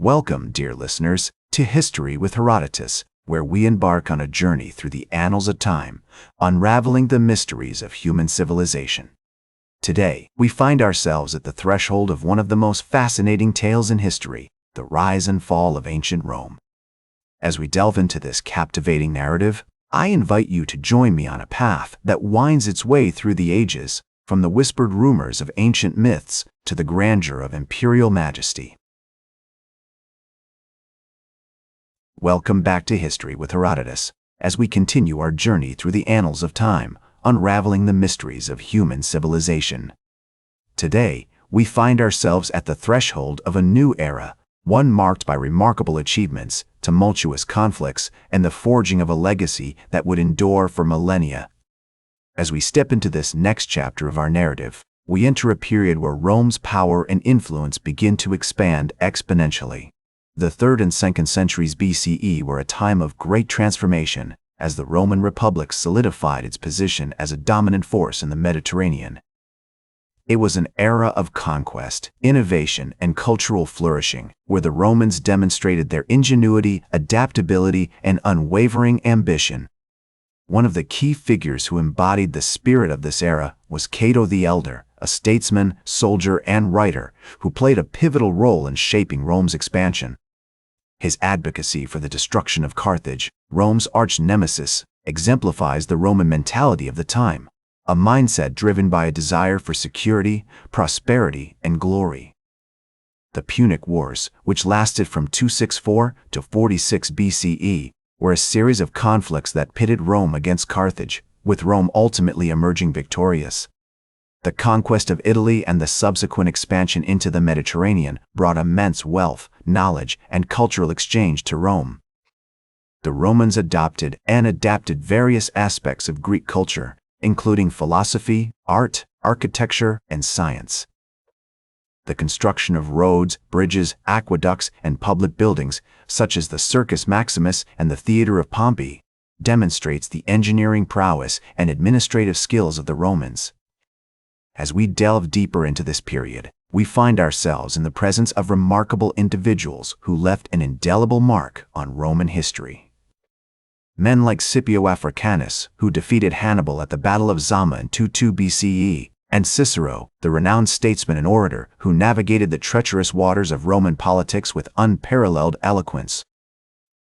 Welcome, dear listeners, to History with Herodotus, where we embark on a journey through the annals of time, unraveling the mysteries of human civilization. Today, we find ourselves at the threshold of one of the most fascinating tales in history, the rise and fall of ancient Rome. As we delve into this captivating narrative, I invite you to join me on a path that winds its way through the ages, from the whispered rumors of ancient myths to the grandeur of imperial majesty. Welcome back to History with Herodotus, as we continue our journey through the annals of time, unraveling the mysteries of human civilization. Today, we find ourselves at the threshold of a new era, one marked by remarkable achievements, tumultuous conflicts, and the forging of a legacy that would endure for millennia. As we step into this next chapter of our narrative, we enter a period where Rome's power and influence begin to expand exponentially. The 3rd and 2nd centuries BCE were a time of great transformation, as the Roman Republic solidified its position as a dominant force in the Mediterranean. It was an era of conquest, innovation, and cultural flourishing, where the Romans demonstrated their ingenuity, adaptability, and unwavering ambition. One of the key figures who embodied the spirit of this era was Cato the Elder, a statesman, soldier, and writer who played a pivotal role in shaping Rome's expansion. His advocacy for the destruction of Carthage, Rome's arch-nemesis, exemplifies the Roman mentality of the time, a mindset driven by a desire for security, prosperity, and glory. The Punic Wars, which lasted from 264 to 46 BCE, were a series of conflicts that pitted Rome against Carthage, with Rome ultimately emerging victorious. The conquest of Italy and the subsequent expansion into the Mediterranean brought immense wealth, knowledge, and cultural exchange to Rome. The Romans adopted and adapted various aspects of Greek culture, including philosophy, art, architecture, and science. The construction of roads, bridges, aqueducts, and public buildings, such as the Circus Maximus and the Theater of Pompey, demonstrates the engineering prowess and administrative skills of the Romans. As we delve deeper into this period, we find ourselves in the presence of remarkable individuals who left an indelible mark on Roman history. Men like Scipio Africanus, who defeated Hannibal at the Battle of Zama in 22 BCE, and Cicero, the renowned statesman and orator who navigated the treacherous waters of Roman politics with unparalleled eloquence.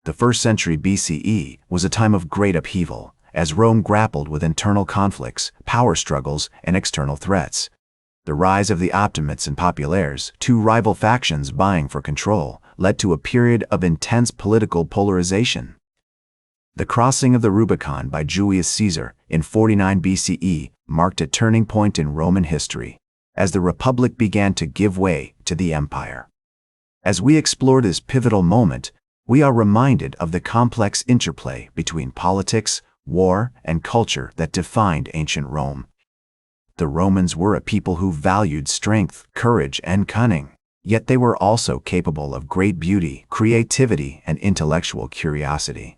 The 1st century BCE was a time of great upheaval, as Rome grappled with internal conflicts, power struggles, and external threats. The rise of the Optimates and Populares, two rival factions vying for control, led to a period of intense political polarization. The crossing of the Rubicon by Julius Caesar in 49 BCE marked a turning point in Roman history, as the Republic began to give way to the Empire. As we explore this pivotal moment, we are reminded of the complex interplay between politics, war, and culture that defined ancient Rome. The Romans were a people who valued strength, courage, and cunning, yet they were also capable of great beauty, creativity, and intellectual curiosity.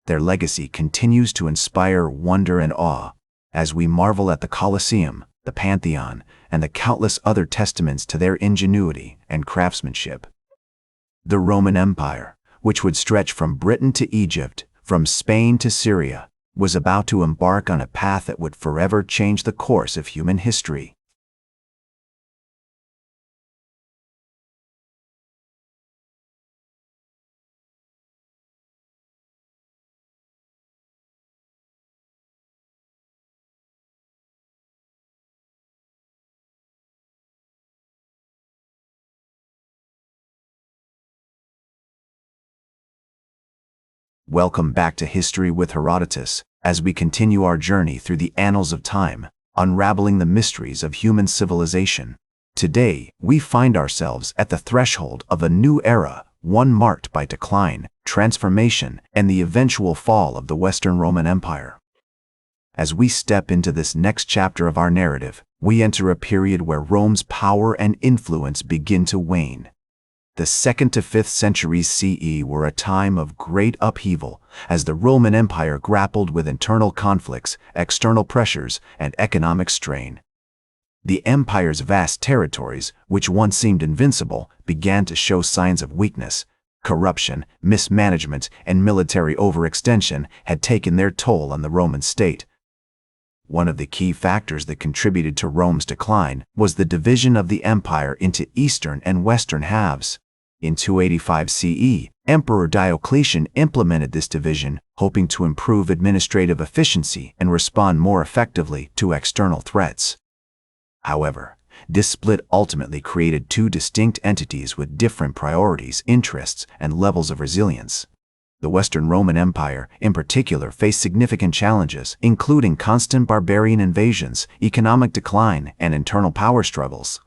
Their legacy continues to inspire wonder and awe, as we marvel at the Colosseum, the Pantheon, and the countless other testaments to their ingenuity and craftsmanship. The Roman Empire, which would stretch from Britain to Egypt, from Spain to Syria, was about to embark on a path that would forever change the course of human history. Welcome back to History with Herodotus, as we continue our journey through the annals of time, unraveling the mysteries of human civilization. Today, we find ourselves at the threshold of a new era, one marked by decline, transformation, and the eventual fall of the Western Roman Empire. As we step into this next chapter of our narrative, we enter a period where Rome's power and influence begin to wane. The 2nd to 5th centuries CE were a time of great upheaval, as the Roman Empire grappled with internal conflicts, external pressures, and economic strain. The empire's vast territories, which once seemed invincible, began to show signs of weakness. Corruption, mismanagement, and military overextension had taken their toll on the Roman state. One of the key factors that contributed to Rome's decline was the division of the empire into eastern and western halves. In 285 CE, Emperor Diocletian implemented this division, hoping to improve administrative efficiency and respond more effectively to external threats. However, this split ultimately created two distinct entities with different priorities, interests, and levels of resilience. The Western Roman Empire, in particular, faced significant challenges, including constant barbarian invasions, economic decline, and internal power struggles.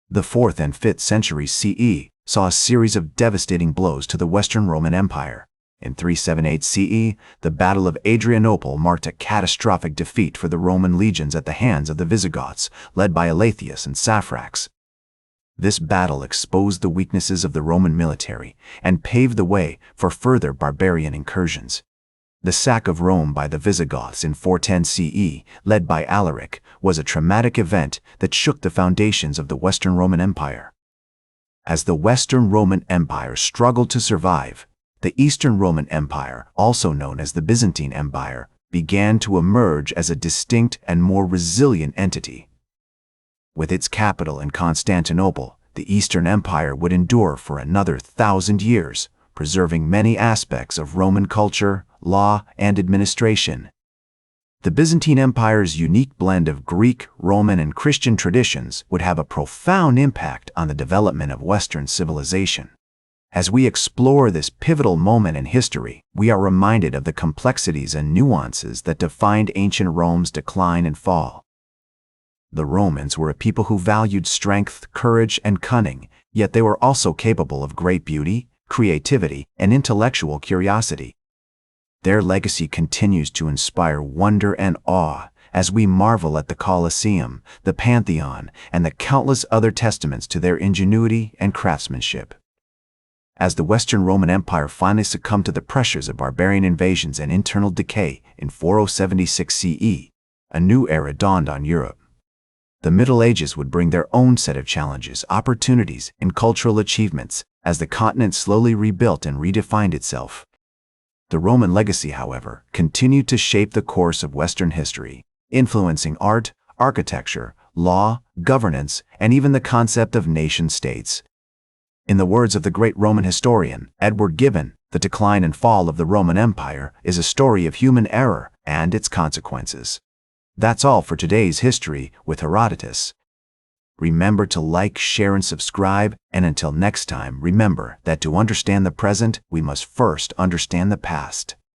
The 4th and 5th centuries CE saw a series of devastating blows to the Western Roman Empire. In 378 CE, the Battle of Adrianople marked a catastrophic defeat for the Roman legions at the hands of the Visigoths, led by Elatheus and Saphrax. This battle exposed the weaknesses of the Roman military and paved the way for further barbarian incursions. The sack of Rome by the Visigoths in 410 CE, led by Alaric, was a traumatic event that shook the foundations of the Western Roman Empire. As the Western Roman Empire struggled to survive, the Eastern Roman Empire, also known as the Byzantine Empire, began to emerge as a distinct and more resilient entity. With its capital in Constantinople, the Eastern Empire would endure for another 1,000 years, preserving many aspects of Roman culture, law, and administration. The Byzantine Empire's unique blend of Greek, Roman, and Christian traditions would have a profound impact on the development of Western civilization. As we explore this pivotal moment in history, we are reminded of the complexities and nuances that defined ancient Rome's decline and fall. The Romans were a people who valued strength, courage, and cunning, yet they were also capable of great beauty, creativity, and intellectual curiosity. Their legacy continues to inspire wonder and awe as we marvel at the Colosseum, the Pantheon, and the countless other testaments to their ingenuity and craftsmanship. As the Western Roman Empire finally succumbed to the pressures of barbarian invasions and internal decay in 4076 CE, a new era dawned on Europe. The Middle Ages would bring their own set of challenges, opportunities, and cultural achievements as the continent slowly rebuilt and redefined itself. The Roman legacy, however, continued to shape the course of Western history, influencing art, architecture, law, governance, and even the concept of nation-states. In the words of the great Roman historian Edward Gibbon, the decline and fall of the Roman Empire is a story of human error and its consequences. That's all for today's History with Herodotus. Remember to like, share, and subscribe, and until next time, remember that to understand the present, we must first understand the past.